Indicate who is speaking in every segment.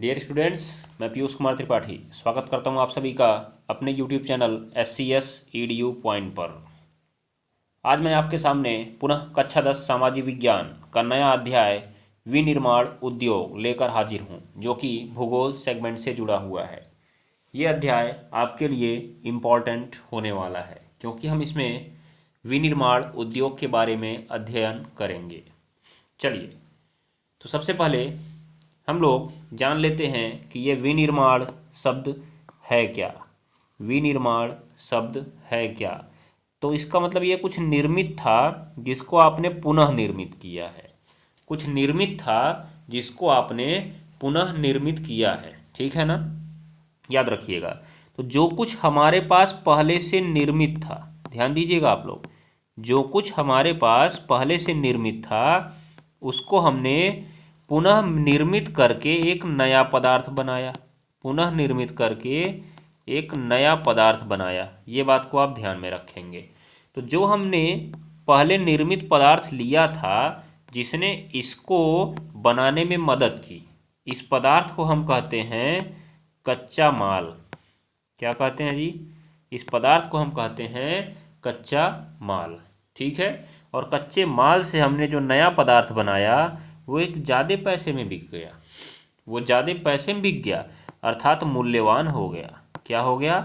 Speaker 1: Dear students, मैं पीयूष कुमार त्रिपाठी स्वागत करता हूं आप सभी का अपने YouTube channel SCS EDU point पर। आज मैं आपके सामने पुनः कक्षा 10 सामाजिक विज्ञान का नया अध्याय विनिर्माण उद्योग लेकर हाजिर हूं, जो कि भूगोल सेगमेंट से जुड़ा हुआ है। ये अध्याय आपके लिए इम्पॉर्टेंट होने वाला है क्योंकि हम इसमें विनिर्माण उद्योग के बारे में अध्ययन करेंगे। चलिए, तो सबसे पहले हम लोग जान लेते हैं कि ये विनिर्माण शब्द है क्या। विनिर्माण शब्द है क्या? तो इसका मतलब ये कुछ निर्मित था जिसको आपने पुनः निर्मित किया है। कुछ निर्मित था जिसको आपने पुनः निर्मित किया है, ठीक है ना? याद रखिएगा। तो जो कुछ हमारे पास पहले से निर्मित था, ध्यान दीजिएगा आप लोग, जो कुछ हमारे पास पहले से निर्मित था उसको हमने पुनः निर्मित करके एक नया पदार्थ बनाया। पुनः निर्मित करके एक नया पदार्थ बनाया, ये बात को आप ध्यान में रखेंगे। तो जो हमने पहले निर्मित पदार्थ लिया था जिसने इसको बनाने में मदद की, इस पदार्थ को हम कहते हैं कच्चा माल। क्या कहते हैं जी? इस पदार्थ को हम कहते हैं कच्चा माल, ठीक है। और कच्चे माल से हमने जो नया पदार्थ बनाया वो एक ज़्यादा पैसे में बिक गया। वो ज़्यादा पैसे में बिक गया अर्थात मूल्यवान हो गया। क्या हो गया?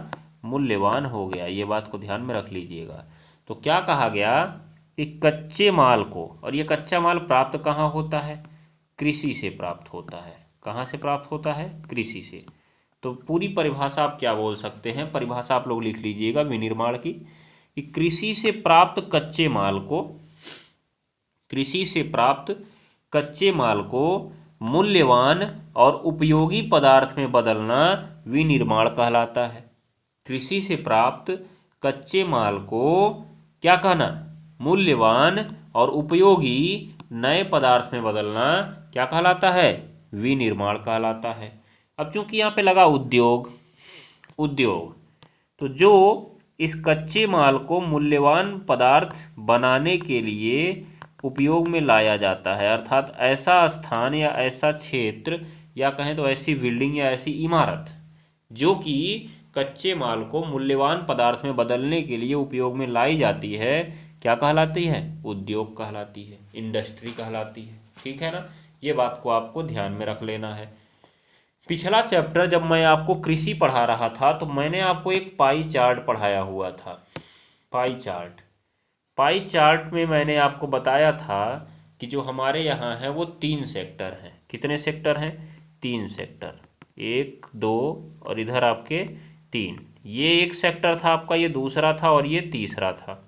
Speaker 1: मूल्यवान हो गया। ये बात को ध्यान में रख लीजिएगा। तो क्या कहा गया कि कच्चे माल को, और ये कच्चा माल प्राप्त कहाँ होता है? कृषि से प्राप्त होता है। कहाँ से प्राप्त होता है? कृषि से। तो पूरी परिभाषा आप क्या बोल सकते हैं? परिभाषा आप लोग लिख लीजिएगा विनिर्माण की, कि कृषि से प्राप्त कच्चे माल को, कृषि से प्राप्त कच्चे माल को मूल्यवान और उपयोगी पदार्थ में बदलना विनिर्माण कहलाता है। कृषि से प्राप्त कच्चे माल को क्या कहना? मूल्यवान और उपयोगी नए पदार्थ में बदलना क्या कहलाता है? विनिर्माण कहलाता है। अब चूंकि यहाँ पे लगा उद्योग, उद्योग, तो जो इस कच्चे माल को मूल्यवान पदार्थ बनाने के लिए उपयोग में लाया जाता है, अर्थात ऐसा स्थान या ऐसा क्षेत्र या कहें तो ऐसी बिल्डिंग या ऐसी इमारत जो कि कच्चे माल को मूल्यवान पदार्थ में बदलने के लिए उपयोग में लाई जाती है, क्या कहलाती है? उद्योग कहलाती है, इंडस्ट्री कहलाती है, ठीक है ना? ये बात को आपको ध्यान में रख लेना है। पिछला चैप्टर जब मैं आपको कृषि पढ़ा रहा था तो मैंने आपको एक पाई चार्ट पढ़ाया हुआ था। पाई चार्ट, पाई चार्ट में मैंने आपको बताया था कि जो हमारे यहाँ है वो 3 सेक्टर हैं। कितने सेक्टर हैं? 3 सेक्टर, 1 2 और इधर आपके 3। ये एक सेक्टर था आपका, ये दूसरा था और ये तीसरा था।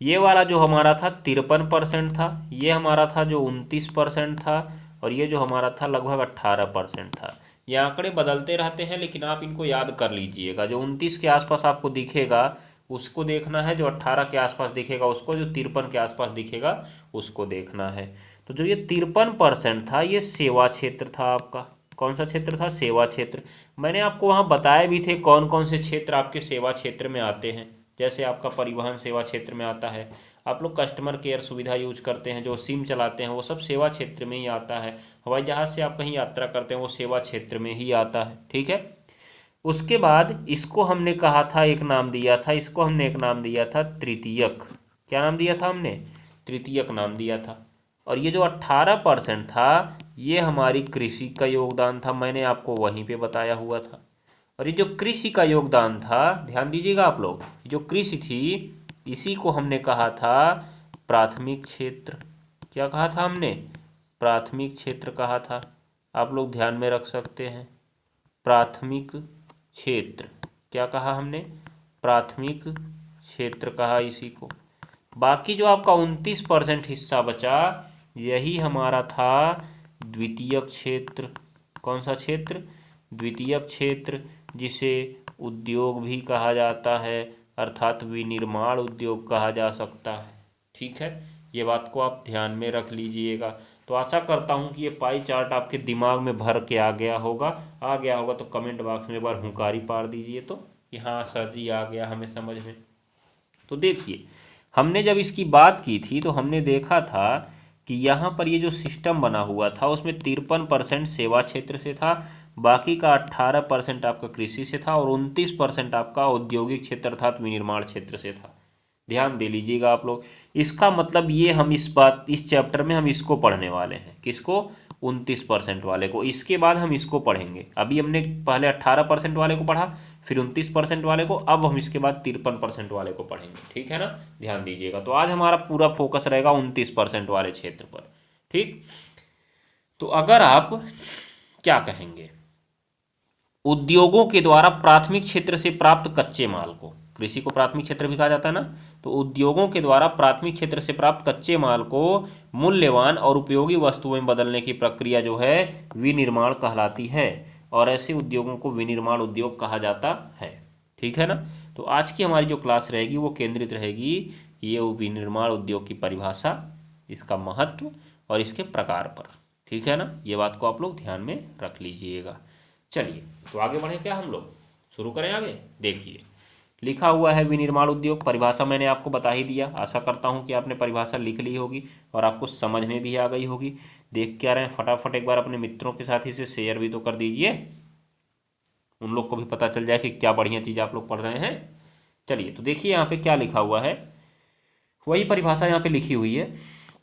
Speaker 1: ये वाला जो हमारा था 53% था, ये हमारा था जो 29% था, और ये जो हमारा था लगभग 18% था। ये आंकड़े बदलते रहते हैं लेकिन आप इनको याद कर लीजिएगा। जो 29 के आसपास आपको दिखेगा उसको देखना है, जो 18 के आसपास दिखेगा उसको, जो 53 के आसपास दिखेगा उसको देखना है। तो जो ये 53% था ये सेवा क्षेत्र था आपका। कौन सा क्षेत्र था? सेवा क्षेत्र। मैंने आपको वहाँ बताए भी थे कौन कौन से क्षेत्र आपके सेवा क्षेत्र में आते हैं। जैसे आपका परिवहन सेवा क्षेत्र में आता है, आप लोग कस्टमर केयर सुविधा यूज करते हैं, जो सिम चलाते हैं, वो सब सेवा क्षेत्र में ही आता है। हवाई जहाज़ से आप कहीं यात्रा करते हैं, वो सेवा क्षेत्र में ही आता है, ठीक है। उसके बाद इसको हमने कहा था, एक नाम दिया था, इसको हमने एक नाम दिया था तृतीयक। क्या नाम दिया था हमने? तृतीयक नाम दिया था। और ये जो 18% था ये हमारी कृषि का योगदान था, मैंने आपको वहीं पे बताया हुआ था। और ये जो कृषि का योगदान था, ध्यान दीजिएगा आप लोग, जो कृषि थी इसी को हमने कहा था प्राथमिक क्षेत्र। क्या कहा था हमने? प्राथमिक क्षेत्र कहा था। आप लोग ध्यान में रख सकते हैं, प्राथमिक क्षेत्र। क्या कहा हमने? प्राथमिक क्षेत्र कहा इसी को। बाकी जो आपका 29% हिस्सा बचा यही हमारा था द्वितीयक क्षेत्र। कौन सा क्षेत्र? द्वितीयक क्षेत्र, जिसे उद्योग भी कहा जाता है, अर्थात विनिर्माण उद्योग कहा जा सकता है, ठीक है। ये बात को आप ध्यान में रख लीजिएगा। तो आशा करता हूँ कि ये पाई चार्ट आपके दिमाग में भर के आ गया होगा। आ गया होगा तो कमेंट बॉक्स में एक बार हुंकारी पार दीजिए तो कि हाँ सर जी आ गया हमें समझ में। तो देखिए, हमने जब इसकी बात की थी तो हमने देखा था कि कि यहाँ पर ये जो सिस्टम बना हुआ था उसमें 53% सेवा क्षेत्र से था, बाकी का 18% आपका कृषि से था और 29% आपका औद्योगिक क्षेत्र था, विनिर्माण क्षेत्र से था। ध्यान दे लीजिएगा आप लोग। इसका मतलब ये हम इस चैप्टर में हम इसको पढ़ने वाले हैं, किसको? 29% वाले को। इसके बाद हम इसको पढ़ेंगे। अभी हमने पहले 18% वाले को पढ़ा, फिर 29% वाले को, अब हम इसके बाद 53% वाले को पढ़ेंगे। ठीक है ना, ध्यान दीजिएगा। तो आज हमारा पूरा फोकस रहेगा 29% वाले क्षेत्र पर। ठीक, तो अगर आप क्या कहेंगे, उद्योगों के द्वारा प्राथमिक क्षेत्र से प्राप्त कच्चे माल को, कृषि को प्राथमिक क्षेत्र भी कहा जाता है ना, तो उद्योगों के द्वारा प्राथमिक क्षेत्र से प्राप्त कच्चे माल को मूल्यवान और उपयोगी वस्तुओं में बदलने की प्रक्रिया जो है विनिर्माण कहलाती है, और ऐसे उद्योगों को विनिर्माण उद्योग कहा जाता है। ठीक है ना, तो आज की हमारी जो क्लास रहेगी वो केंद्रित रहेगी ये विनिर्माण उद्योग की परिभाषा, इसका महत्व और इसके प्रकार पर। ठीक है ना, ये बात को आप लोग ध्यान में रख लीजिएगा। चलिए, तो आगे बढ़े क्या हम लोग, शुरू करें आगे। देखिए, लिखा हुआ है विनिर्माण उद्योग, परिभाषा मैंने आपको बता ही दिया। आशा करता हूँ कि आपने परिभाषा लिख ली होगी और आपको समझ में भी आ गई होगी। देख क्या रहे हैं, फटाफट एक बार अपने मित्रों के साथ इसे शेयर भी तो कर दीजिए, उन लोग को भी पता चल जाए कि क्या बढ़िया चीज़ आप लोग पढ़ रहे हैं। चलिए, तो देखिए यहाँ पे क्या लिखा हुआ है, वही परिभाषा यहाँ पे लिखी हुई है।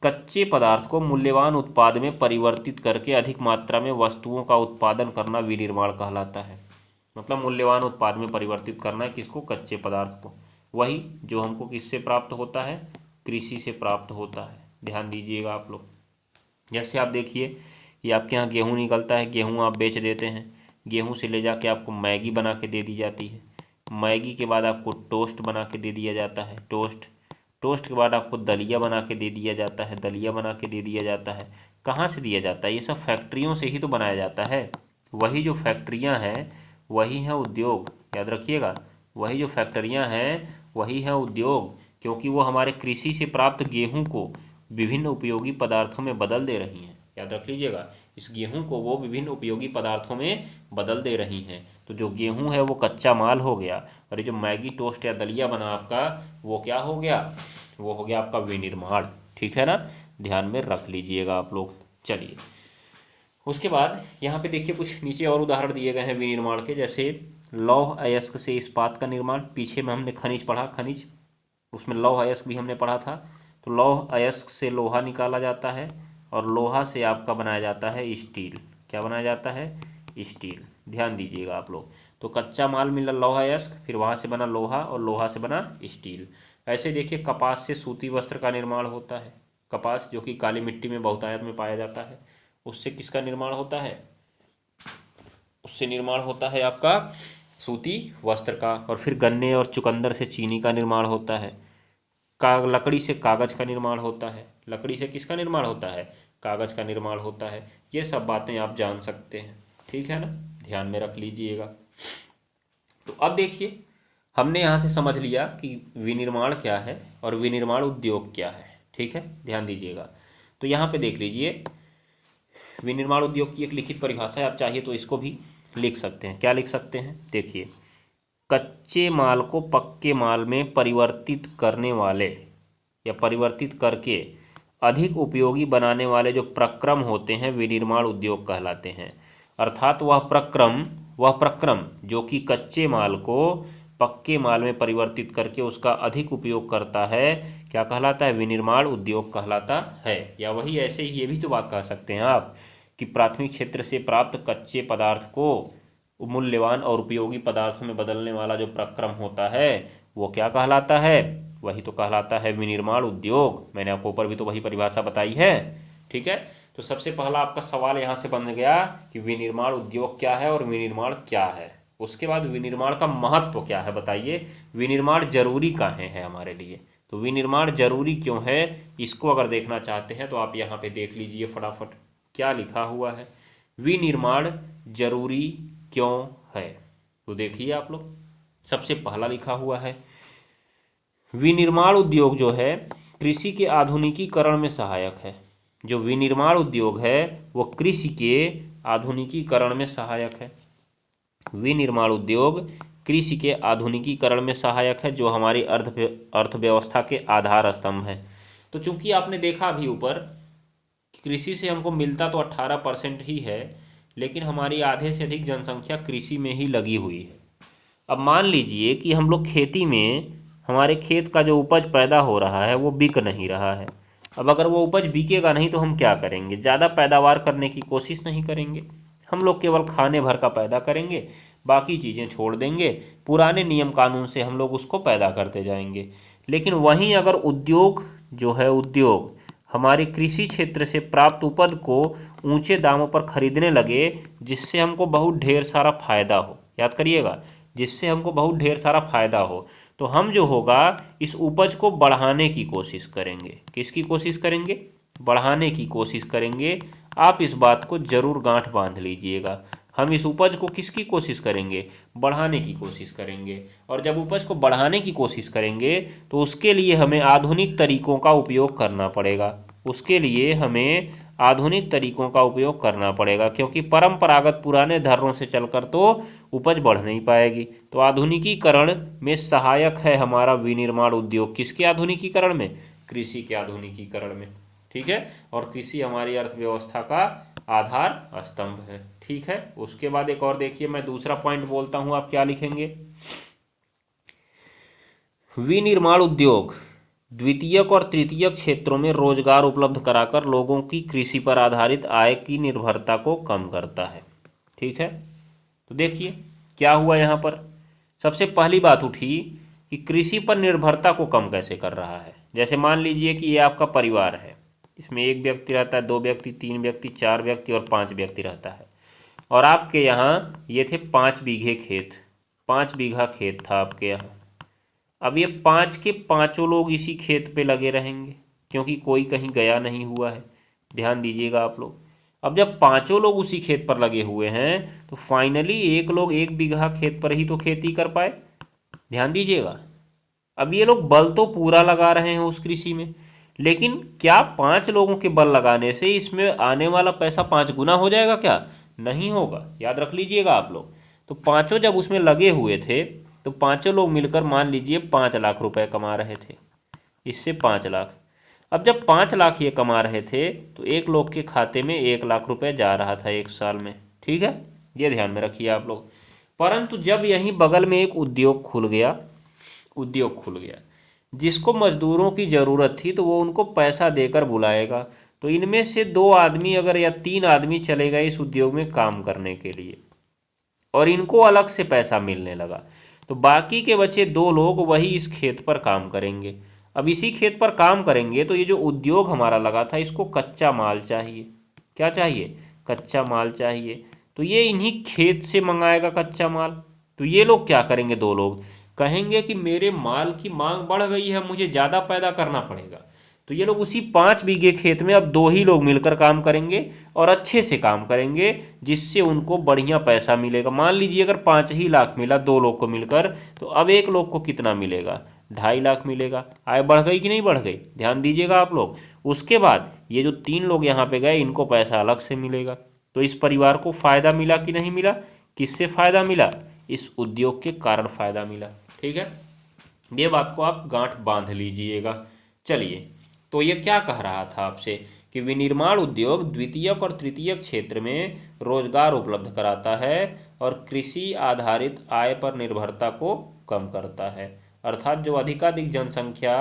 Speaker 1: कच्चे पदार्थ को मूल्यवान उत्पाद में परिवर्तित करके अधिक मात्रा में वस्तुओं का उत्पादन करना विनिर्माण कहलाता है। मतलब मूल्यवान उत्पाद में परिवर्तित करना है किसको? कच्चे पदार्थ को। वही जो हमको किससे प्राप्त होता है? कृषि से प्राप्त होता है। ध्यान दीजिएगा आप लोग। जैसे आप देखिए, ये आपके यहाँ गेहूँ निकलता है, गेहूँ आप बेच देते हैं, गेहूँ से ले जाके आपको मैगी बना के दे दी जाती है, मैगी के बाद आपको टोस्ट बना के दे दिया जाता है, टोस्ट के बाद आपको दलिया बना के दे दिया जाता है, दलिया बना के दे दिया जाता है। कहाँ से दिया जाता है? ये सब फैक्ट्रियों से ही तो बनाया जाता है। वही जो फैक्ट्रियाँ हैं वही हैं उद्योग, याद रखिएगा। वही जो फैक्ट्रियाँ हैं वही हैं उद्योग, क्योंकि वो हमारे कृषि से प्राप्त गेहूँ को विभिन्न उपयोगी पदार्थों में बदल दे रही हैं। याद रख लीजिएगा, इस गेहूं को वो विभिन्न उपयोगी पदार्थों में बदल दे रही हैं। तो जो गेहूं है वो कच्चा माल हो गया, और ये जो मैगी टोस्ट या दलिया बना आपका, वो क्या हो गया? वो हो गया आपका विनिर्माण। ठीक है ना, ध्यान में रख लीजिएगा आप लोग। चलिए, उसके बाद यहाँ पे देखिए कुछ नीचे और उदाहरण दिए गए हैं विनिर्माण के, जैसे लौह अयस्क से इस्पात का निर्माण। पीछे में हमने खनिज पढ़ा, खनिज, उसमें लौह अयस्क भी हमने पढ़ा था। तो लौह अयस्क से लोहा निकाला जाता है, और लोहा से आपका बनाया जाता है स्टील। क्या बनाया जाता है? स्टील। ध्यान दीजिएगा आप लोग। तो कच्चा माल मिला लौह अयस्क, फिर वहाँ से बना लोहा, और लोहा से बना स्टील। ऐसे देखिए, कपास से सूती वस्त्र का निर्माण होता है। कपास जो कि काली मिट्टी में बहुतायत में पाया जाता है, उससे किसका निर्माण होता है? उससे निर्माण होता है आपका सूती वस्त्र का। और फिर गन्ने और चुकंदर से चीनी का निर्माण होता है। लकड़ी से कागज का निर्माण होता है। लकड़ी से किसका निर्माण होता है? कागज का निर्माण होता है। ये सब बातें आप जान सकते हैं। ठीक है ना, ध्यान में रख लीजिएगा। तो अब देखिए, हमने यहाँ से समझ लिया कि विनिर्माण क्या है और विनिर्माण उद्योग क्या है। ठीक है, ध्यान दीजिएगा। तो यहाँ पे देख लीजिए, विनिर्माण उद्योग की एक लिखित परिभाषा है, आप चाहिए तो इसको भी लिख सकते हैं। क्या लिख सकते हैं? देखिए, कच्चे माल को पक्के माल में परिवर्तित करने वाले या परिवर्तित करके अधिक उपयोगी बनाने वाले जो प्रक्रम होते हैं विनिर्माण उद्योग कहलाते हैं। अर्थात वह प्रक्रम जो कि कच्चे माल को पक्के माल में परिवर्तित करके उसका अधिक उपयोग करता है, क्या कहलाता है? विनिर्माण उद्योग कहलाता है। या वही ऐसे ही ये भी तो बात कह सकते हैं आप कि प्राथमिक क्षेत्र से प्राप्त कच्चे पदार्थ को मूल्यवान और उपयोगी पदार्थों में बदलने वाला जो प्रक्रम होता है वो क्या कहलाता है? वही तो कहलाता है विनिर्माण उद्योग। मैंने आपको ऊपर भी तो वही परिभाषा बताई है। ठीक है, तो सबसे पहला आपका सवाल यहाँ से बन गया कि विनिर्माण उद्योग क्या है और विनिर्माण क्या है। उसके बाद विनिर्माण का महत्व क्या है, बताइए। विनिर्माण जरूरी काहे है हमारे लिए? तो विनिर्माण जरूरी क्यों है, इसको अगर देखना चाहते हैं तो आप यहाँ पे देख लीजिए फटाफट क्या लिखा हुआ है। विनिर्माण जरूरी क्यों है, तो देखिए आप लोग, सबसे पहला लिखा हुआ है, विनिर्माण उद्योग जो है कृषि के आधुनिकीकरण में सहायक है। जो विनिर्माण उद्योग है वो कृषि के आधुनिकीकरण में सहायक है। विनिर्माण उद्योग कृषि के आधुनिकीकरण में सहायक है, जो हमारी अर्थव्यवस्था के आधार स्तंभ है। तो चूंकि आपने देखा अभी ऊपर कृषि से हमको मिलता तो 18% ही है, लेकिन हमारी आधे से अधिक जनसंख्या कृषि में ही लगी हुई है। अब मान लीजिए कि हम लोग खेती में, हमारे खेत का जो उपज पैदा हो रहा है वो बिक नहीं रहा है। अब अगर वो उपज बिकेगा नहीं तो हम क्या करेंगे? ज़्यादा पैदावार करने की कोशिश नहीं करेंगे, हम लोग केवल खाने भर का पैदा करेंगे, बाकी चीज़ें छोड़ देंगे, पुराने नियम कानून से हम लोग उसको पैदा करते जाएंगे। लेकिन वहीं अगर उद्योग जो है, उद्योग हमारे कृषि क्षेत्र से प्राप्त उपज को ऊंचे दामों पर खरीदने लगे, जिससे हमको बहुत ढेर सारा फायदा हो, याद करिएगा, जिससे हमको बहुत ढेर सारा फायदा हो, तो हम जो होगा इस उपज को बढ़ाने की कोशिश करेंगे। किसकी कोशिश करेंगे? बढ़ाने की कोशिश करेंगे। आप इस बात को जरूर गांठ बांध लीजिएगा। हम इस उपज को किसकी कोशिश करेंगे? बढ़ाने की कोशिश करेंगे। और जब उपज को बढ़ाने की कोशिश करेंगे तो उसके लिए हमें आधुनिक तरीकों का उपयोग करना पड़ेगा। उसके लिए हमें आधुनिक तरीकों का उपयोग करना पड़ेगा, क्योंकि परंपरागत पुराने धर्रों से चलकर तो उपज बढ़ नहीं पाएगी। तो आधुनिकीकरण में सहायक है हमारा विनिर्माण उद्योग। किसके आधुनिकीकरण में? कृषि के आधुनिकीकरण में। ठीक है, और कृषि हमारी अर्थव्यवस्था का आधार स्तंभ है। ठीक है, उसके बाद एक और देखिए, मैं दूसरा पॉइंट बोलता हूं, आप क्या लिखेंगे? विनिर्माण उद्योग द्वितीयक और तृतीयक क्षेत्रों में रोजगार उपलब्ध कराकर लोगों की कृषि पर आधारित आय की निर्भरता को कम करता है। ठीक है, तो देखिए क्या हुआ यहाँ पर। सबसे पहली बात उठी कि कृषि पर निर्भरता को कम कैसे कर रहा है। जैसे मान लीजिए कि ये आपका परिवार है, इसमें एक व्यक्ति रहता है, दो व्यक्ति, तीन व्यक्ति, चार व्यक्ति और पांच व्यक्ति रहता है। और आपके यहाँ ये थे 5 बीघे खेत, 5 बीघा खेत था आपके यहाँ। अब ये पांच के पांचों लोग इसी खेत पे लगे रहेंगे, क्योंकि कोई कहीं गया नहीं हुआ है। ध्यान दीजिएगा आप लोग। अब जब पांचों लोग उसी खेत पर लगे हुए हैं तो फाइनली एक लोग 1 बीघा खेत पर ही तो खेती कर पाए। ध्यान दीजिएगा। अब ये लोग बल तो पूरा लगा रहे हैं उस कृषि में, लेकिन क्या 5 लोगों के बल लगाने से इसमें आने वाला पैसा 5 गुना हो जाएगा? क्या नहीं होगा, याद रख लीजिएगा आप लोग। तो पांचों जब उसमें लगे हुए थे तो पांचों लोग मिलकर मान लीजिए 5 लाख रुपए कमा रहे थे, इससे 5 लाख। अब जब 5 लाख ये कमा रहे थे तो एक लोग के खाते में 1 लाख रुपए जा रहा था एक साल में। ठीक है, ये ध्यान में रखिए आप लोग। परंतु जब यहीं बगल में एक उद्योग खुल गया जिसको मजदूरों की ज़रूरत थी, तो वो उनको पैसा देकर बुलाएगा। तो इनमें से 2 आदमी अगर या 3 आदमी चले गए इस उद्योग में काम करने के लिए और इनको अलग से पैसा मिलने लगा, तो बाकी के बचे 2 लोग वही इस खेत पर काम करेंगे। अब इसी खेत पर काम करेंगे तो ये जो उद्योग हमारा लगा था इसको कच्चा माल चाहिए। क्या चाहिए? कच्चा माल चाहिए। तो ये इन्हीं खेत से मंगाएगा कच्चा माल। तो ये लोग क्या करेंगे? 2 लोग कहेंगे कि मेरे माल की मांग बढ़ गई है, मुझे ज़्यादा पैदा करना पड़ेगा। तो ये लोग उसी 5 बीघे खेत में अब 2 ही लोग मिलकर काम करेंगे और अच्छे से काम करेंगे, जिससे उनको बढ़िया पैसा मिलेगा। मान लीजिए अगर 5 ही लाख मिला 2 लोग को मिलकर, तो अब एक लोग को कितना मिलेगा? 2.5 लाख मिलेगा। आय बढ़ गई कि नहीं बढ़ गई? ध्यान दीजिएगा आप लोग। उसके बाद ये जो 3 लोग यहाँ पे गए इनको पैसा अलग से मिलेगा। तो इस परिवार को फायदा मिला कि नहीं मिला? किससे फायदा मिला? इस उद्योग के कारण फायदा मिला। ठीक है, ये बात को आप गांठ बांध लीजिएगा। चलिए, तो ये क्या कह रहा था आपसे कि विनिर्माण उद्योग द्वितीयक और तृतीयक क्षेत्र में रोजगार उपलब्ध कराता है और कृषि आधारित आय पर निर्भरता को कम करता है। अर्थात जो अधिकाधिक जनसंख्या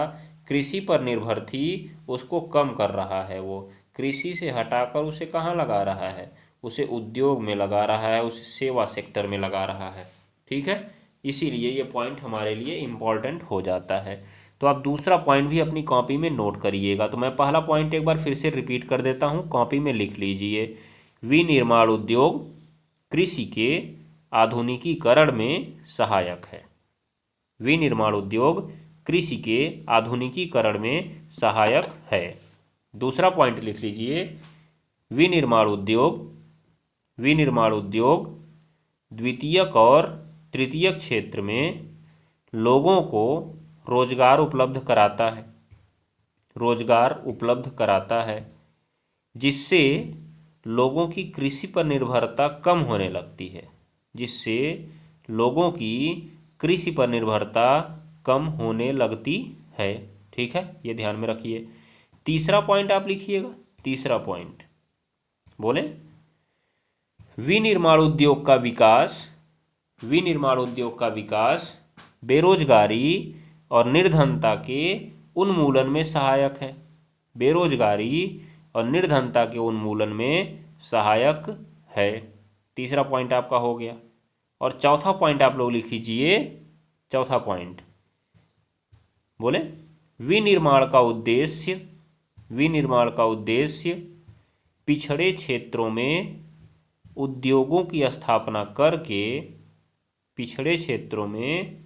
Speaker 1: कृषि पर निर्भर थी उसको कम कर रहा है। वो कृषि से हटाकर उसे कहाँ लगा रहा है? उसे उद्योग में लगा रहा है, उसे सेवा सेक्टर में लगा रहा है। ठीक है, इसीलिए ये पॉइंट हमारे लिए इम्पॉर्टेंट हो जाता है। तो आप दूसरा पॉइंट भी अपनी कॉपी में नोट करिएगा। तो मैं पहला पॉइंट एक बार फिर से रिपीट कर देता हूँ, कॉपी में लिख लीजिए। विनिर्माण उद्योग कृषि के आधुनिकीकरण में सहायक है। विनिर्माण उद्योग कृषि के आधुनिकीकरण में सहायक है। दूसरा पॉइंट लिख लीजिए, विनिर्माण उद्योग द्वितीयक और तृतीयक क्षेत्र में लोगों को रोजगार उपलब्ध कराता है, जिससे लोगों की कृषि पर निर्भरता कम होने लगती है। ठीक है, ये ध्यान में रखिए। तीसरा पॉइंट आप लिखिएगा, तीसरा पॉइंट बोले, विनिर्माण उद्योग का विकास, विनिर्माण उद्योग का विकास बेरोजगारी और निर्धनता के उन्मूलन में सहायक है। बेरोजगारी और निर्धनता के उन्मूलन में सहायक है। तीसरा पॉइंट आपका हो गया। और चौथा पॉइंट आप लोग लिख लीजिए। चौथा पॉइंट बोले, विनिर्माण का उद्देश्य, विनिर्माण का उद्देश्य पिछड़े क्षेत्रों में उद्योगों की स्थापना करके, पिछड़े क्षेत्रों में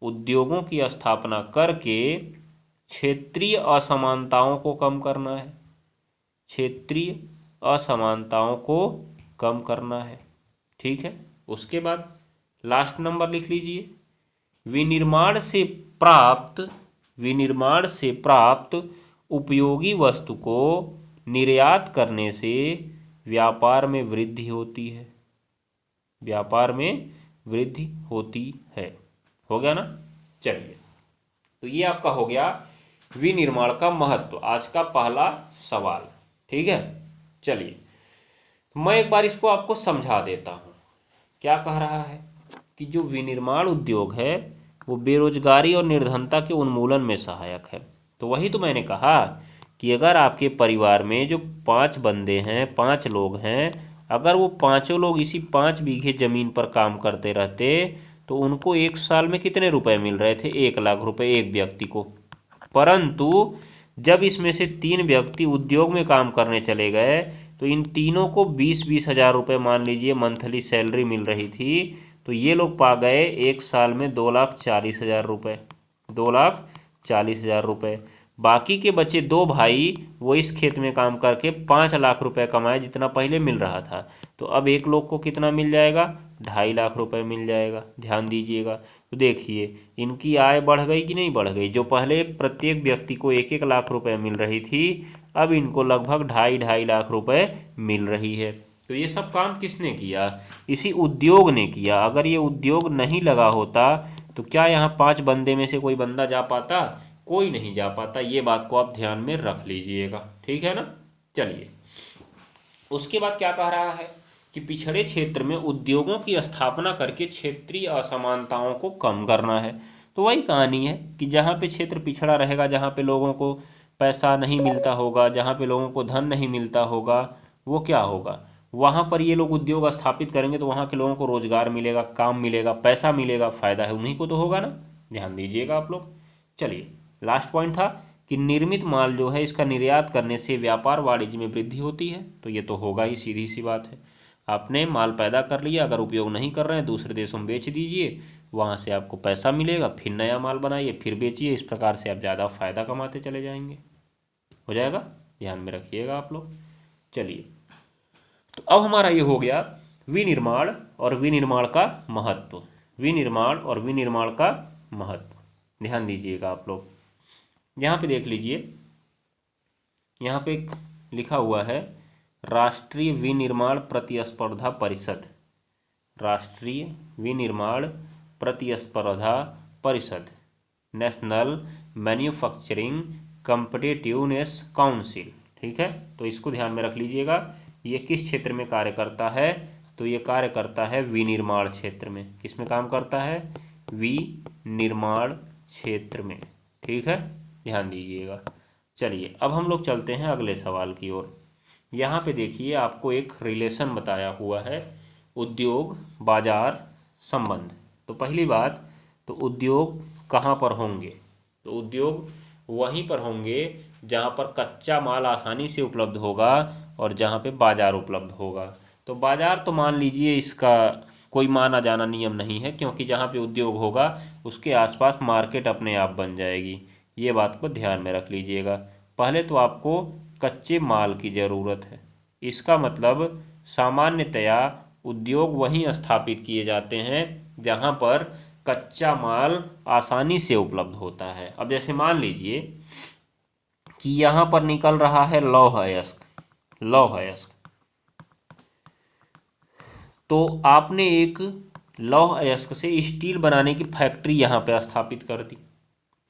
Speaker 1: उद्योगों की स्थापना करके क्षेत्रीय असमानताओं को कम करना है। क्षेत्रीय असमानताओं को कम करना है। ठीक है। उसके बाद लास्ट नंबर लिख लीजिए, विनिर्माण से प्राप्त, विनिर्माण से प्राप्त उपयोगी वस्तु को निर्यात करने से व्यापार में वृद्धि होती है। व्यापार में वृद्धि होती है। हो गया ना। चलिए, तो ये आपका हो गया विनिर्माण का महत्व, आज का पहला सवाल। ठीक है। चलिए, मैं एक बार इसको आपको समझा देता हूँ। क्या कह रहा है कि जो विनिर्माण उद्योग है वो बेरोजगारी और निर्धनता के उन्मूलन में सहायक है। तो वही तो मैंने कहा कि अगर आपके परिवार में जो 5 बंदे हैं, 5 लोग हैं, अगर वो पाँचों लोग इसी 5 बीघे ज़मीन पर काम करते रहते तो उनको एक साल में कितने रुपए मिल रहे थे? 1 लाख रुपए एक व्यक्ति को। परंतु जब इसमें से 3 व्यक्ति उद्योग में काम करने चले गए तो इन तीनों को 20-20 हज़ार रुपये मान लीजिए मंथली सैलरी मिल रही थी। तो ये लोग पा गए एक साल में 2,40,000 रुपये, 2,40,000 रुपये। बाकी के बचे 2 भाई वो इस खेत में काम करके 5 लाख रुपए कमाए, जितना पहले मिल रहा था। तो अब एक लोग को कितना मिल जाएगा? 2.5 लाख रुपए मिल जाएगा। ध्यान दीजिएगा। तो देखिए, इनकी आय बढ़ गई कि नहीं बढ़ गई? जो पहले प्रत्येक व्यक्ति को 1-1 लाख रुपए मिल रही थी, अब इनको लगभग 2.5 लाख रुपए मिल रही है। तो ये सब काम किसने किया? इसी उद्योग ने किया। अगर ये उद्योग नहीं लगा होता तो क्या यहाँ 5 बंदे में से कोई बंदा जा पाता? कोई नहीं जा पाता। ये बात को आप ध्यान में रख लीजिएगा। ठीक है ना। चलिए, उसके बाद क्या कह रहा है कि पिछड़े क्षेत्र में उद्योगों की स्थापना करके क्षेत्रीय असमानताओं को कम करना है। तो वही कहानी है कि जहाँ पे क्षेत्र पिछड़ा रहेगा, जहाँ पे लोगों को पैसा नहीं मिलता होगा, जहाँ पे लोगों को धन नहीं मिलता होगा, वो क्या होगा? वहाँ पर ये लोग उद्योग स्थापित करेंगे तो वहाँ के लोगों को रोजगार मिलेगा, काम मिलेगा, पैसा मिलेगा, फायदा है उन्हीं को तो होगा ना। ध्यान दीजिएगा आप लोग। चलिए, लास्ट पॉइंट था कि निर्मित माल जो है इसका निर्यात करने से व्यापार वाणिज्य में वृद्धि होती है। तो ये तो होगा ही, सीधी सी बात है। आपने माल पैदा कर लिया, अगर उपयोग नहीं कर रहे हैं दूसरे देशों में बेच दीजिए, वहाँ से आपको पैसा मिलेगा, फिर नया माल बनाइए, फिर बेचिए। इस प्रकार से आप ज़्यादा फायदा कमाते चले जाएंगे। हो जाएगा। ध्यान में रखिएगा आप लोग। चलिए, तो अब हमारा ये हो गया विनिर्माण और विनिर्माण का महत्व। विनिर्माण और विनिर्माण का महत्व ध्यान दीजिएगा आप लोग। यहाँ पे देख लीजिए, यहाँ पे एक लिखा हुआ है राष्ट्रीय विनिर्माण प्रतिस्पर्धा परिषद। राष्ट्रीय विनिर्माण प्रतिस्पर्धा परिषद, नेशनल मैन्युफैक्चरिंग कॉम्पिटिटिवनेस काउंसिल। ठीक है। तो इसको ध्यान में रख लीजिएगा। ये किस क्षेत्र में कार्य करता है? तो ये कार्य करता है विनिर्माण क्षेत्र में। किस में काम करता है? विनिर्माण क्षेत्र में। ठीक है। ध्यान दीजिएगा। चलिए, अब हम लोग चलते हैं अगले सवाल की ओर। यहाँ पे देखिए, आपको एक रिलेशन बताया हुआ है, उद्योग बाजार संबंध। तो पहली बात, तो उद्योग कहाँ पर होंगे? तो उद्योग वहीं पर होंगे जहाँ पर कच्चा माल आसानी से उपलब्ध होगा और जहाँ पे बाजार उपलब्ध होगा। तो बाजार तो मान लीजिए इसका कोई माना जाना नियम नहीं है, क्योंकि जहाँ पे उद्योग होगा उसके आसपास मार्केट अपने आप बन जाएगी। ये बात को ध्यान में रख लीजिएगा। पहले तो आपको कच्चे माल की ज़रूरत है। इसका मतलब सामान्यतया उद्योग वहीं स्थापित किए जाते हैं जहाँ पर कच्चा माल आसानी से उपलब्ध होता है। अब जैसे मान लीजिए कि यहाँ पर निकल रहा है लौह अयस्क, लौह अयस्क। तो आपने एक लौह अयस्क से स्टील बनाने की फैक्ट्री यहाँ पे स्थापित कर दी।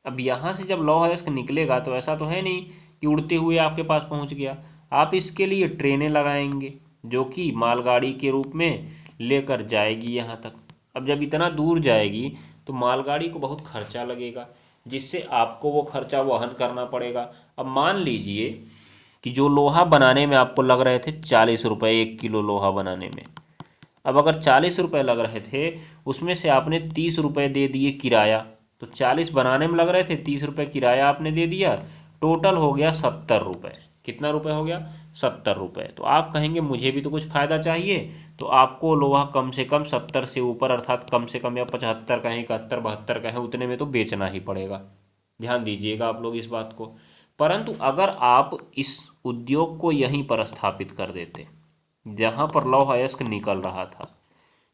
Speaker 1: अब यहाँ से जब लौह अयस्क निकलेगा तो ऐसा तो है नहीं कि उड़ते हुए आपके पास पहुँच गया। आप इसके लिए ट्रेनें लगाएंगे जो कि मालगाड़ी के रूप में लेकर जाएगी यहाँ तक। अब जब इतना दूर जाएगी तो मालगाड़ी को बहुत खर्चा लगेगा, जिससे आपको वो खर्चा वहन करना पड़ेगा। अब मान लीजिए कि जो लोहा बनाने में आपको लग रहे थे 40 रुपये 1 किलो लोहा बनाने में, अब अगर 40 रुपये लग रहे थे उसमें से आपने 30 रुपये दे दिए किराया, तो 40 बनाने में लग रहे थे, 30 रुपये किराया आपने दे दिया, टोटल हो गया 70 रुपये। कितना रुपये हो गया? 70 रुपये। तो आप कहेंगे मुझे भी तो कुछ फ़ायदा चाहिए, तो आपको लोहा कम से कम 70 से ऊपर, अर्थात कम से कम या 75 कहें, 71 72 कहें, उतने में तो बेचना ही पड़ेगा। ध्यान दीजिएगा आप लोग इस बात को। परंतु अगर आप इस उद्योग को यहीं पर स्थापित कर देते जहाँ पर लौह अयस्क निकल रहा था,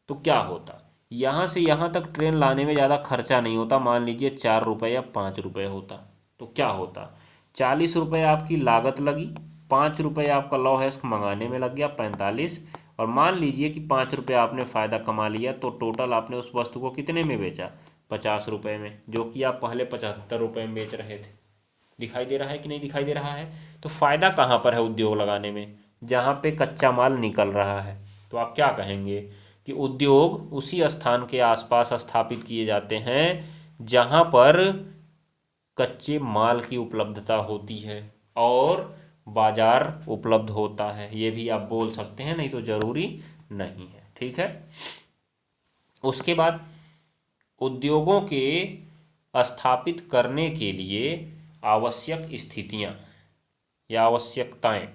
Speaker 1: तो क्या होता? यहाँ से यहाँ तक ट्रेन लाने में ज़्यादा खर्चा नहीं होता, मान लीजिए 4 रुपये या 5 रुपये होता, तो क्या होता? 40 रुपये आपकी लागत लगी, 5 रुपये आपका लौह अयस्क मंगाने में लग गया 45, और मान लीजिए कि 5 रुपये आपने फ़ायदा कमा लिया, तो टोटल आपने उस वस्तु को कितने में बेचा? 50 रुपये में, जो कि आप पहले 75 रुपये में बेच रहे थे। दिखाई दे रहा है कि नहीं दिखाई दे रहा है? तो फ़ायदा कहाँ पर है उद्योग लगाने में? जहाँ पे कच्चा माल निकल रहा है। तो आप क्या कहेंगे कि उद्योग उसी स्थान के आसपास स्थापित किए जाते हैं जहाँ पर कच्चे माल की उपलब्धता होती है और बाजार उपलब्ध होता है। ये भी आप बोल सकते हैं, नहीं तो ज़रूरी नहीं है। ठीक है। उसके बाद उद्योगों के स्थापित करने के लिए आवश्यक स्थितियाँ या आवश्यकताएं,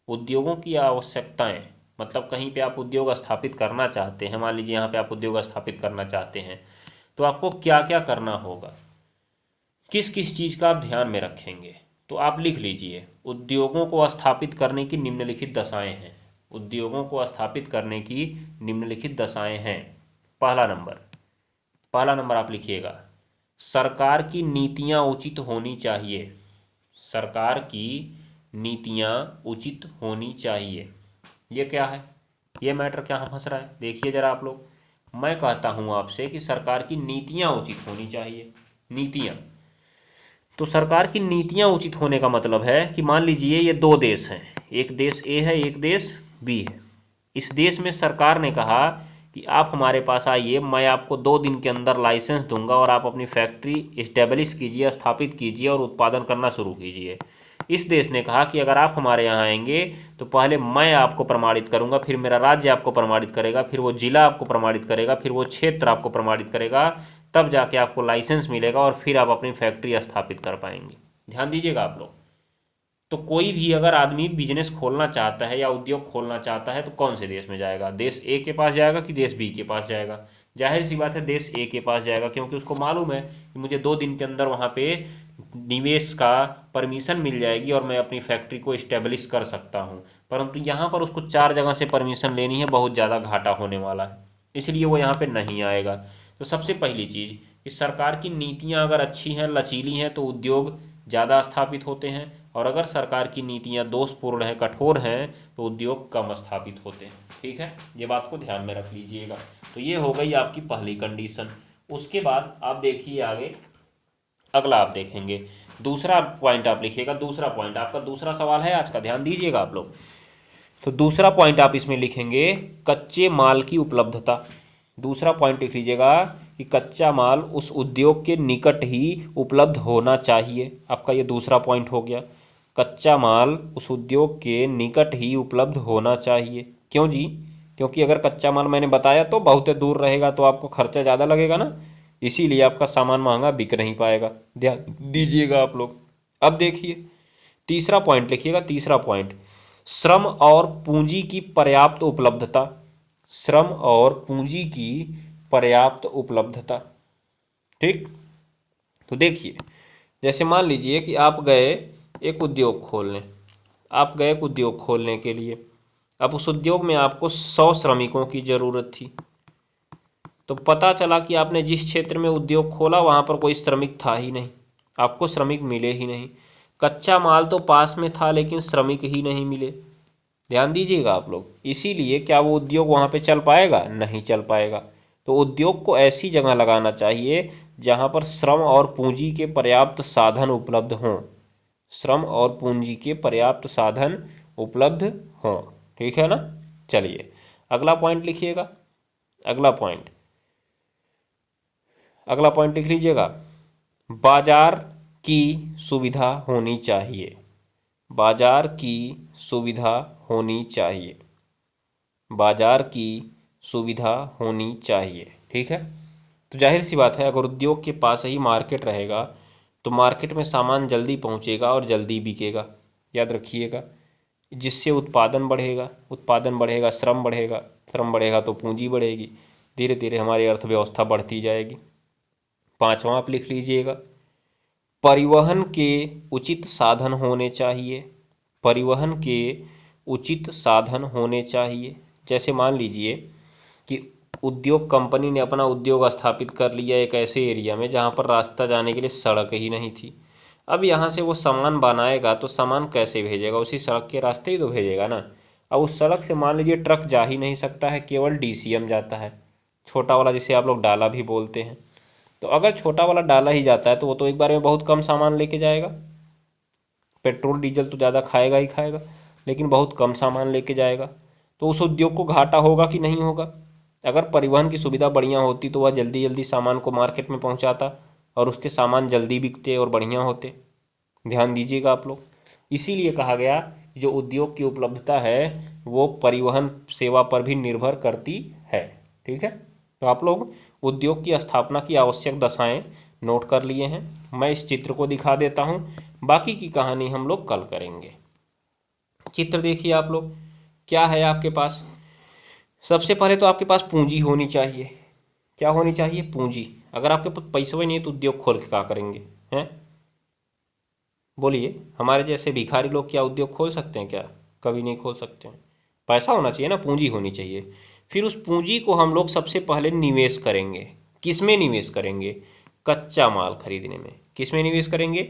Speaker 1: उद्योगों की आवश्यकताएं, मतलब कहीं पे आप उद्योग स्थापित करना चाहते हैं, मान लीजिए यहाँ पे आप उद्योग स्थापित करना चाहते हैं, तो आपको क्या क्या करना होगा, किस किस चीज़ का आप ध्यान में रखेंगे? तो आप लिख लीजिए, उद्योगों को स्थापित करने की निम्नलिखित दशाएं हैं। उद्योगों को स्थापित करने की निम्नलिखित दशाएं हैं। पहला नंबर आप लिखिएगा, सरकार की नीतियाँ उचित होनी चाहिए। सरकार की नीतियाँ उचित होनी चाहिए। ये क्या है? ये मैटर क्या फंस रहा है? देखिए ज़रा आप लोग, मैं कहता हूँ आपसे कि सरकार की नीतियाँ उचित होनी चाहिए। नीतियाँ, तो सरकार की नीतियाँ उचित होने का मतलब है कि मान लीजिए ये दो देश हैं, एक देश ए है, एक देश बी है। इस देश में सरकार ने कहा कि आप हमारे पास आइए, मैं आपको 2 दिन के अंदर लाइसेंस दूंगा और आप अपनी फैक्ट्री इस्टेब्लिश कीजिए, स्थापित कीजिए और उत्पादन करना शुरू कीजिए। इस देश ने कहा कि अगर आप हमारे यहाँ आएंगे तो पहले मैं आपको प्रमाणित करूंगा, फिर मेरा राज्य आपको प्रमाणित करेगा, फिर वो जिला आपको प्रमाणित करेगा, फिर वो क्षेत्र आपको प्रमाणित करेगा, तब जाके आपको लाइसेंस मिलेगा और फिर आप अपनी फैक्ट्री स्थापित कर पाएंगे। ध्यान दीजिएगा आप लोग। तो कोई भी अगर आदमी बिजनेस खोलना चाहता है या उद्योग खोलना चाहता है तो कौन से देश में जाएगा? देश ए के पास जाएगा कि देश बी के पास जाएगा? जाहिर सी बात है देश ए के पास जाएगा, क्योंकि उसको मालूम है कि मुझे 2 दिन के अंदर वहाँ पे निवेश का परमिशन मिल जाएगी और मैं अपनी फैक्ट्री को इस्टेब्लिश कर सकता हूँ। परंतु यहाँ पर उसको 4 जगह से परमिशन लेनी है, बहुत ज़्यादा घाटा होने वाला है, इसलिए वो यहाँ पे नहीं आएगा। तो सबसे पहली चीज़ कि सरकार की नीतियाँ अगर अच्छी हैं, लचीली हैं, तो उद्योग ज़्यादा स्थापित होते हैं, और अगर सरकार की नीतियाँ दोषपूर्ण हैं, कठोर हैं, तो उद्योग कम स्थापित होते हैं। ठीक है, ये बात को ध्यान में रख लीजिएगा। तो ये हो गई आपकी पहली कंडीशन। उसके बाद आप देखिए आगे, अगला आप देखेंगे, दूसरा पॉइंट आप लिखिएगा। दूसरा पॉइंट आपका दूसरा सवाल है आज का, ध्यान दीजिएगा आप लोग। तो दूसरा पॉइंट आप इसमें लिखेंगे कच्चे माल की उपलब्धता। दूसरा पॉइंट लिख लीजिएगा कि कच्चा माल उस उद्योग के निकट ही उपलब्ध होना चाहिए। आपका ये दूसरा पॉइंट हो गया, कच्चा माल उस उद्योग के निकट ही उपलब्ध होना चाहिए। क्यों जी? क्योंकि अगर कच्चा माल मैंने बताया तो बहुत दूर रहेगा तो आपको खर्चा ज़्यादा लगेगा ना, इसीलिए आपका सामान महंगा बिक नहीं पाएगा। ध्यान दीजिएगा आप लोग। अब देखिए तीसरा पॉइंट लिखिएगा। तीसरा पॉइंट, श्रम और पूंजी की पर्याप्त उपलब्धता। श्रम और पूंजी की पर्याप्त उपलब्धता। ठीक, तो देखिए जैसे मान लीजिए कि आप गए एक उद्योग खोलने, आप गए एक उद्योग खोलने के लिए। अब उस उद्योग में आपको 100 श्रमिकों की ज़रूरत थी। तो पता चला कि आपने जिस क्षेत्र में उद्योग खोला वहाँ पर कोई श्रमिक था ही नहीं, आपको श्रमिक मिले ही नहीं। कच्चा माल तो पास में था लेकिन श्रमिक ही नहीं मिले। ध्यान दीजिएगा आप लोग, इसीलिए क्या वो उद्योग वहाँ पे चल पाएगा? नहीं चल पाएगा। तो उद्योग को ऐसी जगह लगाना चाहिए जहाँ पर श्रम और पूंजी के पर्याप्त साधन उपलब्ध हों। श्रम और पूंजी के पर्याप्त साधन उपलब्ध हो। ठीक है ना। चलिए अगला पॉइंट लिखिएगा। अगला पॉइंट लिख लीजिएगा। बाजार की सुविधा होनी चाहिए। बाजार की सुविधा होनी चाहिए। बाजार की सुविधा होनी चाहिए। ठीक है। तो जाहिर सी बात है, अगर उद्योग के पास ही मार्केट रहेगा तो मार्केट में सामान जल्दी पहुंचेगा और जल्दी बिकेगा। याद रखिएगा। जिससे उत्पादन बढ़ेगा, उत्पादन बढ़ेगा, श्रम बढ़ेगा, श्रम बढ़ेगा तो पूंजी बढ़ेगी, धीरे धीरे हमारी अर्थव्यवस्था बढ़ती जाएगी। पांचवा आप लिख लीजिएगा। परिवहन के उचित साधन होने चाहिए। परिवहन के उचित साधन होने चाहिए। जैसे मान लीजिए कि उद्योग कंपनी ने अपना उद्योग स्थापित कर लिया एक ऐसे एरिया में जहाँ पर रास्ता जाने के लिए सड़क ही नहीं थी। अब यहाँ से वो सामान बनाएगा तो सामान कैसे भेजेगा? उसी सड़क के रास्ते ही तो भेजेगा ना। अब उस सड़क से मान लीजिए ट्रक जा ही नहीं सकता है, केवल डीसीएम जाता है, छोटा वाला, जिसे आप लोग डाला भी बोलते हैं। तो अगर छोटा वाला डाला ही जाता है तो वो तो एक बार में बहुत कम सामान लेके जाएगा। पेट्रोल डीजल तो ज़्यादा खाएगा ही खाएगा, लेकिन बहुत कम सामान लेके जाएगा। तो उस उद्योग को घाटा होगा कि नहीं होगा? अगर परिवहन की सुविधा बढ़िया होती तो वह जल्दी जल्दी सामान को मार्केट में पहुंचाता और उसके सामान जल्दी बिकते और बढ़िया होते। ध्यान दीजिएगा आप लोग। इसीलिए कहा गया कि जो उद्योग की उपलब्धता है वो परिवहन सेवा पर भी निर्भर करती है। ठीक है। तो आप लोग उद्योग की स्थापना की आवश्यक दशाएं नोट कर लिए हैं। मैं इस चित्र को दिखा देता हूं, बाकी की कहानी हम लोग कल करेंगे। चित्र देखिए आप लोग, क्या है आपके पास। सबसे पहले तो आपके पास पूंजी होनी चाहिए। क्या होनी चाहिए? पूंजी। अगर आपके पास पैसा ही नहीं है तो उद्योग खोल के क्या करेंगे? हैं? बोलिए। हमारे जैसे भिखारी लोग क्या उद्योग खोल सकते हैं क्या? कभी नहीं खोल सकते हैं। पैसा होना चाहिए ना, पूंजी होनी चाहिए। फिर उस पूंजी को हम लोग सबसे पहले निवेश करेंगे। किस में निवेश करेंगे? कच्चा माल खरीदने में। किस में निवेश करेंगे?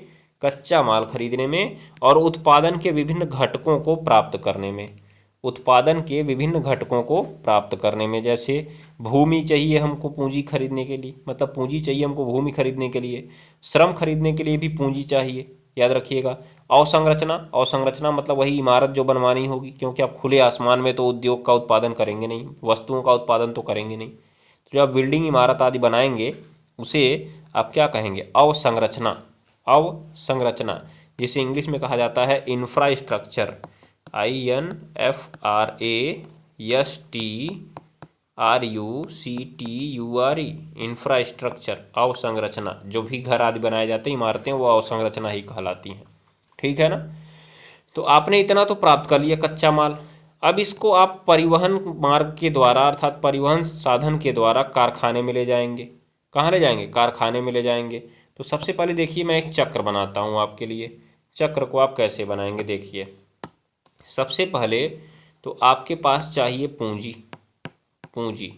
Speaker 1: कच्चा माल खरीदने में और उत्पादन के विभिन्न घटकों को प्राप्त करने में। उत्पादन के विभिन्न घटकों को प्राप्त करने में, जैसे भूमि चाहिए हमको पूंजी खरीदने के लिए, मतलब पूंजी चाहिए हमको भूमि खरीदने के लिए। श्रम खरीदने के लिए भी पूंजी चाहिए। याद रखिएगा। अवसंरचना, अवसंरचना मतलब वही इमारत जो बनवानी होगी, क्योंकि आप खुले आसमान में तो उद्योग का उत्पादन करेंगे नहीं, वस्तुओं का उत्पादन तो करेंगे नहीं। तो जब आप बिल्डिंग, इमारत आदि बनाएंगे उसे आप क्या कहेंगे? अवसंरचना। अवसंरचना, जिसे इंग्लिश में कहा जाता है इंफ्रास्ट्रक्चर। INFRASTRUCTURE, इंफ्रास्ट्रक्चर, अवसंरचना। जो भी घर आदि बनाए जाते हैं, इमारतें, वो अवसंरचना ही कहलाती हैं। ठीक है ना। तो आपने इतना तो प्राप्त कर लिया कच्चा माल। अब इसको आप परिवहन मार्ग के द्वारा, अर्थात परिवहन साधन के द्वारा कारखाने में ले जाएंगे। कहाँ ले जाएंगे? कारखाने में ले जाएंगे। तो सबसे पहले देखिए, मैं एक चक्र बनाता हूँ आपके लिए। चक्र को आप कैसे बनाएंगे देखिए। सबसे पहले तो आपके पास चाहिए पूंजी। पूंजी,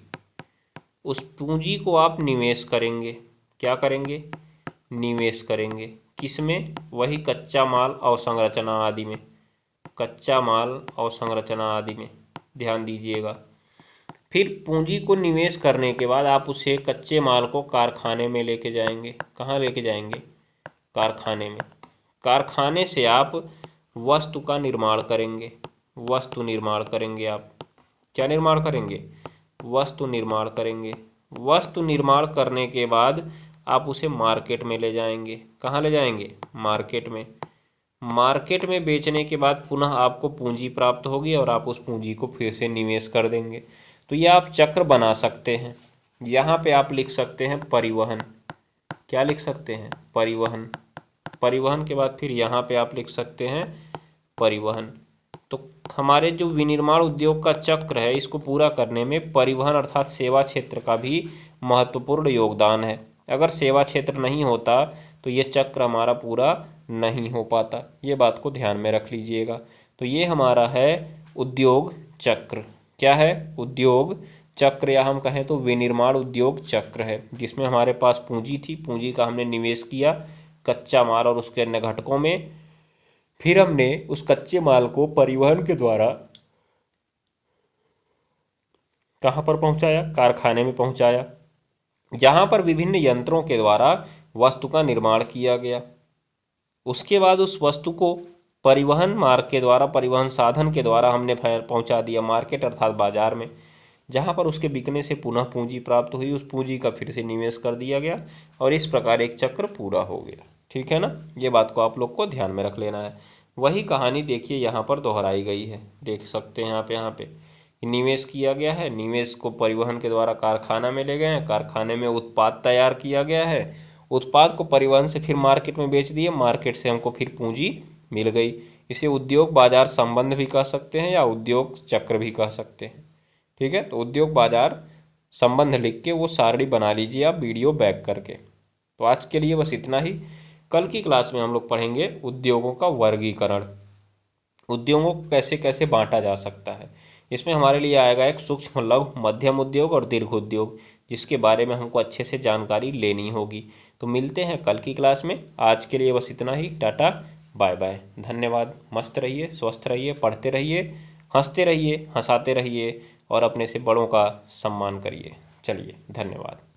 Speaker 1: उस पूंजी को आप निवेश करेंगे। क्या करेंगे? निवेश करेंगे। किस में? वही कच्चा माल, अवसंरचना आदि में। कच्चा माल, अवसंरचना आदि में। ध्यान दीजिएगा। फिर पूंजी को निवेश करने के बाद आप उसे कच्चे माल को कारखाने में लेके जाएंगे। कहाँ लेके जाएंगे? कारखाने में। कारखाने से आप वस्तु का निर्माण करेंगे। वस्तु निर्माण करेंगे आप। क्या निर्माण करेंगे? वस्तु निर्माण करेंगे। वस्तु निर्माण करने के बाद आप उसे मार्केट में ले जाएंगे। कहाँ ले जाएंगे? मार्केट में। मार्केट में बेचने के बाद पुनः आपको पूंजी प्राप्त होगी और आप उस पूंजी को फिर से निवेश कर देंगे। तो ये आप चक्र बना सकते हैं। यहाँ पे आप लिख सकते हैं परिवहन। क्या लिख सकते हैं? परिवहन। परिवहन के बाद फिर यहाँ पे आप लिख सकते हैं परिवहन। तो हमारे जो विनिर्माण उद्योग का चक्र है, इसको पूरा करने में परिवहन अर्थात सेवा क्षेत्र का भी महत्वपूर्ण योगदान है। अगर सेवा क्षेत्र नहीं होता तो ये चक्र हमारा पूरा नहीं हो पाता। ये बात को ध्यान में रख लीजिएगा। तो ये हमारा है उद्योग चक्र। क्या है? उद्योग चक्र, या हम कहें तो विनिर्माण उद्योग चक्र है, जिसमें हमारे पास पूंजी थी, पूंजी का हमने निवेश किया कच्चा माल और उसके अन्य घटकों में। फिर हमने उस कच्चे माल को परिवहन के द्वारा कहाँ पर पहुंचाया? कारखाने में पहुंचाया। यहाँ पर विभिन्न यंत्रों के द्वारा वस्तु का निर्माण किया गया। उसके बाद उस वस्तु को परिवहन मार्ग के द्वारा, परिवहन साधन के द्वारा हमने पहुंचा दिया मार्केट अर्थात बाजार में, जहां पर उसके बिकने से पुनः पूंजी प्राप्त हुई, उस पूंजी का फिर से निवेश कर दिया गया और इस प्रकार एक चक्र पूरा हो गया। ठीक है ना, ये बात को आप लोग को ध्यान में रख लेना है। वही कहानी देखिए यहाँ पर दोहराई गई है, देख सकते हैं यहाँ पे निवेश किया गया है, निवेश को परिवहन के द्वारा कारखाना में ले गए हैं, कारखाने में उत्पाद तैयार किया गया है, उत्पाद को परिवहन से फिर मार्केट में बेच दिए, मार्केट से हमको फिर पूंजी मिल गई। इसे उद्योग बाजार संबंध भी कह सकते हैं या उद्योग चक्र भी कह सकते हैं। ठीक है, तो उद्योग बाजार संबंध लिख के वो सारणी बना लीजिए आप वीडियो बैक करके। तो आज के लिए बस इतना ही। कल की क्लास में हम लोग पढ़ेंगे उद्योगों का वर्गीकरण, उद्योगों को कैसे कैसे बांटा जा सकता है। इसमें हमारे लिए आएगा एक सूक्ष्म, लघु, मध्यम उद्योग और दीर्घ उद्योग, जिसके बारे में हमको अच्छे से जानकारी लेनी होगी। तो मिलते हैं कल की क्लास में। आज के लिए बस इतना ही। टाटा बाय बाय, धन्यवाद। मस्त रहिए, स्वस्थ रहिए, पढ़ते रहिए, हंसते रहिए, हंसाते रहिए और अपने से बड़ों का सम्मान करिए। चलिए, धन्यवाद।